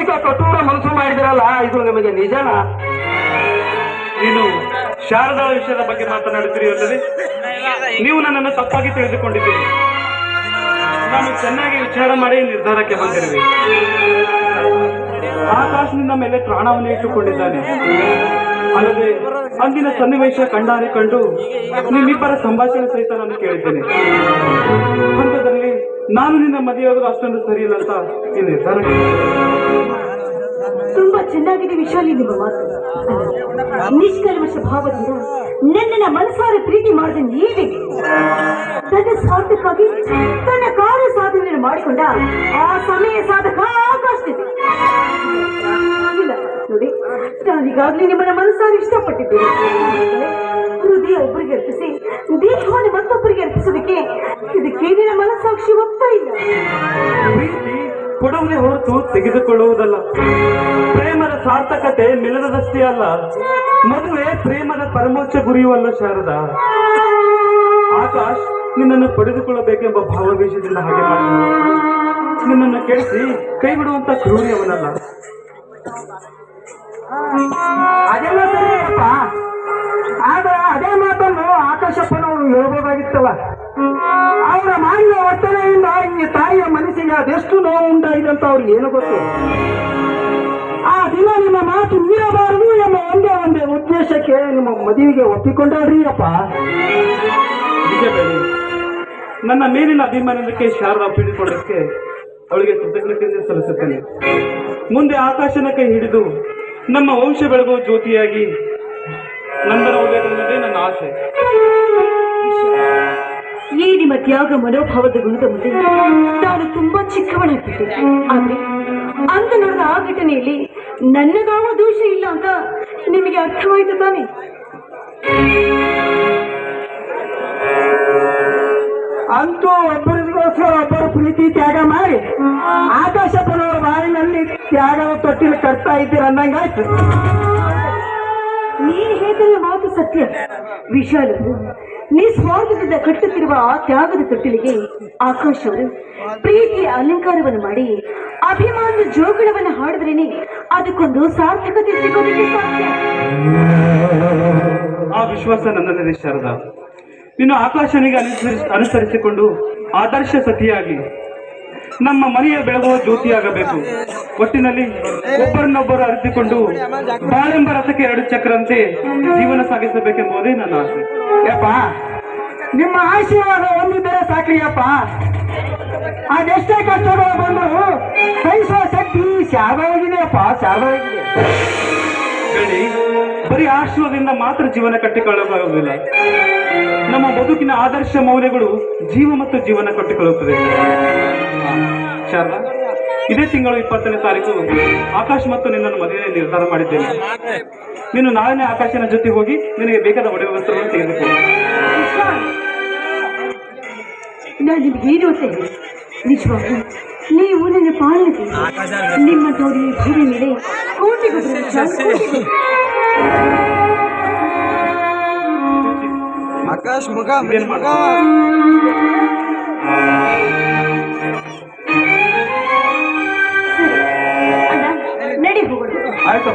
ಇಂಥ ಕಠೋರ ಮನಸ್ಸು ಮಾಡಿದಿರಲ್ಲ, ಇದು ನಿಮಗೆ ನಿಜನಾ? ನೀನು ಶಾರದಾ ವಿಷಯದ ಬಗ್ಗೆ ಮಾತನಾಡುತ್ತೀರಿ ಅಲ್ಲದೆ ನೀವು ನನ್ನನ್ನು ತಪ್ಪಾಗಿ ತಿಳಿದುಕೊಂಡಿದ್ದೀರಿ. ನಾನು ಚೆನ್ನಾಗಿ ವಿಚಾರ ಮಾಡಿ ನಿರ್ಧಾರಕ್ಕೆ ಬಂದಿರುವೆ. ಆಕಾಶ್ ನಿನ್ನ ಮೇಲೆ ಪ್ರಾಣವನ್ನು ಇಟ್ಟುಕೊಂಡಿದ್ದಾನೆ. ಅಲ್ಲದೆ ಅಂದಿನ ಸನ್ನಿವೇಶ ಕಂಡಾರೆ ಕಂಡು ನಿಮ್ಮಿಬ್ಬರ ಸಂಭಾಷಣೆ ಸಹಿತ ನಾನು ಕೇಳಿದ್ದೇನೆ. ಹಂತದಲ್ಲಿ ನಾನು ನಿನ್ನ ಮದುವೆಯಾಗೋದು ಅಷ್ಟೊಂದು ಸರಿಯಿಲ್ಲ ಅಂತ ಈ ನಿರ್ಧಾರ. ತುಂಬಾ ಚೆನ್ನಾಗಿದೆ ವಿಶಾಲಿ ನಿಮ್ಮ ಮಾತು. ನಿಷ್ಕಲ್ಮಶ ಭಾವದಿಂದ ನನ್ನನ್ನ ಮನಸಾರೆ ಪ್ರೀತಿ ಮಾಡಿದ ನೀವೇ ತನ್ನ ಸ್ವಾರ್ಥಕ್ಕಾಗಿ ತನ್ನ ಕಾರ್ಯ ಸಾಧನೆಯನ್ನು ಮಾಡಿಕೊಂಡ ಆ ಸಮಯ ಸಾಧಕ ಆಕಾಶಿದೆ. ಇಲ್ಲ ನೋಡಿ, ನಾನೀಗಾಗಲೇ ನಿಮ್ಮನ್ನ ಮನಸಾರೆ ಇಷ್ಟಪಟ್ಟಿದ್ದೇನೆ. ಹೃದಯ ಒಬ್ಬರಿಗೆ ಅರ್ಪಿಸಿ ದೇಹವನ್ನು ಮತ್ತೊಬ್ಬರಿಗೆ ಅರ್ಪಿಸೋದಕ್ಕೆ ಇದಕ್ಕೆ ನಿನ್ನ ಮನಸ್ಸಾಕ್ಷಿ ಒಪ್ತಾ ಇಲ್ಲ. ಪ್ರೀತಿ ಕೊಡುವುದೇ ಹೊರತು ತೆಗೆದುಕೊಳ್ಳುವುದಲ್ಲ. ಪ್ರೇಮದ ಸಾರ್ಥಕತೆ ಮಿಲನದಷ್ಟೇ ಅಲ್ಲ, ಮದುವೆ ಪ್ರೇಮದ ಪರಮೋಚ್ಚ ಗುರಿಯೂ ಅಲ್ಲ ಶಾರದಾ. ಆಕಾಶ್ ನಿನ್ನನ್ನು ಪಡೆದುಕೊಳ್ಳಬೇಕೆಂಬ ಭಾವವೇಶದಿಂದ ಹಾಗೆ ಮಾಡಿದ. ನಿನ್ನನ್ನು ಕೆಡಿಸಿ ಕೈ ಬಿಡುವಂತ ಕ್ರೂರಿ ಅವನಲ್ಲ. ಅದೆಲ್ಲ ಸರಿಯಪ್ಪ, ಆದ್ರೆ ಅದೇ ಮಾತನ್ನು ಆಕಾಶಪ್ಪನವರು ಹೇಳ್ಬೋದಾಗಿತ್ತಲ್ಲ. ಅವರ ಮಾಡಿದ ವರ್ತನೆಯಿಂದ ಈ ತಾಯಿಯ ಮನಸ್ಸಿಗೆ ಅದೆಷ್ಟು ನೋವು ಉಂಟಾಗಿದೆ ಅಂತ ಅವ್ರಿಗೆ ಏನು ಗೊತ್ತು. ಆ ದಿನ ನಿಮ್ಮ ಮಾತು ಮೀರಬಾರದು ಎಂಬ ಒಂದೇ ಉದ್ದೇಶಕ್ಕೆ ನಿಮ್ಮ ಮದುವೆಗೆ ಒಪ್ಪಿಕೊಂಡ್ರಿ ಅಪ್ಪ. ನಿಜ ಬೇಡಿ, ನನ್ನ ಮೇಲಿನ ಅಭಿಮಾನಕ್ಕೆ ಶಾರದಾ ಪೀಡಿಕೊಳ್ಳಕ್ಕೆ ಅವಳಿಗೆ ಕೃತಜ್ಞತೆ ಸಲ್ಲಿಸುತ್ತೇನೆ. ಮುಂದೆ ಆಕಾಶನ ಕೈ ಹಿಡಿದು ನಮ್ಮ ವಂಶ ಬೆಳಗುವ ಜ್ಯೋತಿಯಾಗಿ ನಂದನ ಹೋಗಬೇಕೆಂಬುದೇ ನನ್ನ ಆಸೆ. ಈ ನಿಮ್ಮ ತ್ಯಾಗ ಮನೋಭಾವದ ಗುಣದ ಮುಂದೆ ನಾನು ತುಂಬಾ ಚಿಕ್ಕವನಾಗ್ಬಿಟ್ಟೆ. ಆದ್ರೆ ಅಂತ ನೋಡಿದ ಆ ಘಟನೆಯಲ್ಲಿ ನನ್ನದಾವ ದೋಷ ಇಲ್ಲ ಅಂತ ನಿಮಗೆ ಅರ್ಥವಾಯ್ತು ತಾನೆ? ಅಂತೂ ಒಬ್ಬರಿಗೋಸ್ಕರ ಒಬ್ಬರು ಪ್ರೀತಿ ತ್ಯಾಗ ಮಾಡಿ ಆಕಾಶಪ್ಪನವರ ಬಾಯಿನಲ್ಲಿ ತ್ಯಾಗದ ತೊಟ್ಟಿಲು ಕಟ್ತಾ ಇದ್ದೀರ ಅಂದಂಗಾಯ್ತು. ನೀನು ಹೇಳಿದ ಮಾತು ಸತ್ಯ ವಿಶಾಲ. ನಿಸ್ವಾರ್ಥದಿಂದ ಕಟ್ಟುತ್ತಿರುವ ಆ ತ್ಯಾಗದ ತೊಟ್ಟಿಲಿಗೆ ಆಕಾಶ್ ಅವರು ಪ್ರೀತಿಯ ಅಲಂಕಾರವನ್ನು ಮಾಡಿ ಅಭಿಮಾನದ ಜೋಗುಳವನ್ನು ಹಾಡಿದ್ರೇನೆ ಅದಕ್ಕೊಂದು ಸಾರ್ಥಕತೆ ಸಿಗೋದಕ್ಕೆ ಸಾಧ್ಯ. ಆ ವಿಶ್ವಾಸ ನನ್ನಲ್ಲಿದೆ ಶಾರದಾ. ಇನ್ನು ಆಕಾಶನಿಗೆ ಅನುಸರಿಸಿಕೊಂಡು ಆದರ್ಶ ಸತಿಯಾಗಿ ನಮ್ಮ ಮನೆಯ ಬೆಳಗುವ ಜ್ಯೋತಿಯಾಗಬೇಕು. ಒಟ್ಟಿನಲ್ಲಿ ಒಬ್ಬರನ್ನೊಬ್ಬರು ಅರಿತುಕೊಂಡು ಬಾಳೆಂಬ ರಥಕ್ಕೆ 2 ಚಕ್ರಂತೆ ಜೀವನ ಸಾಗಿಸಬೇಕೆಂಬುದೇ ನನ್ನ ಆಸೆ. ಯಪ್ಪ, ನಿಮ್ಮ ಆಶೀರ್ವಾದ ಒಂದಿದ್ದರೆ ಸಾಕ್ರಿಯಪ್ಪ. ಅದೆಷ್ಟೇ ಕಷ್ಟಗಳು ಬಂದರೂ ಸಹಿಸುವ ಶಕ್ತಿ ಶಾರದವಾಗಿದೆಯಪ್ಪ, ಶಾರದವಾಗಿದೆ. ಹೇಳಿ, ಬರೀ ಆಶ್ರಯದಿಂದ ಮಾತ್ರ ಜೀವನ ಕಟ್ಟಿಕೊಳ್ಳಲಾಗುವುದಿಲ್ಲ. ನಮ್ಮ ಬದುಕಿನ ಆದರ್ಶ ಮೌಲ್ಯಗಳು ಜೀವ ಮತ್ತು ಜೀವನ ಕಟ್ಟಿಕೊಳ್ಳುತ್ತದೆ. ಶಾರದಾ, ಇದೇ ತಿಂಗಳು 20ನೇ ತಾರೀಕು ಆಕಾಶ್ ಮತ್ತು ನಿನ್ನನ್ನು ಮದುವೆ ನಿರ್ಧಾರ ಮಾಡಿದ್ದೇನೆ. ನೀನು ನಾಳೆನೇ ಆಕಾಶನ ಜೊತೆ ಹೋಗಿ ನಿನಗೆ ಬೇಕಾದ ಒಡವೆ ವಸ್ತ್ರವನ್ನು ತೆಗೆದುಕೋ. ನಾನು ನಿಮ್ಗೆ ಏನು ಅಂತ ಹೇಳಿ, ನಿಜವಾಗ್ಲೂ ನೀವು ನನ್ನ ಪಾಲನೆ ನಿಮ್ಮ ತೋರಿ ಭೂಮಿ ಮೇಲೆ ಕೋಟಿಗಳು ಆಕಾಶ್ ಮಗ ನಡಿ ಹೋಗೋಣ. ಆಯ್ತು.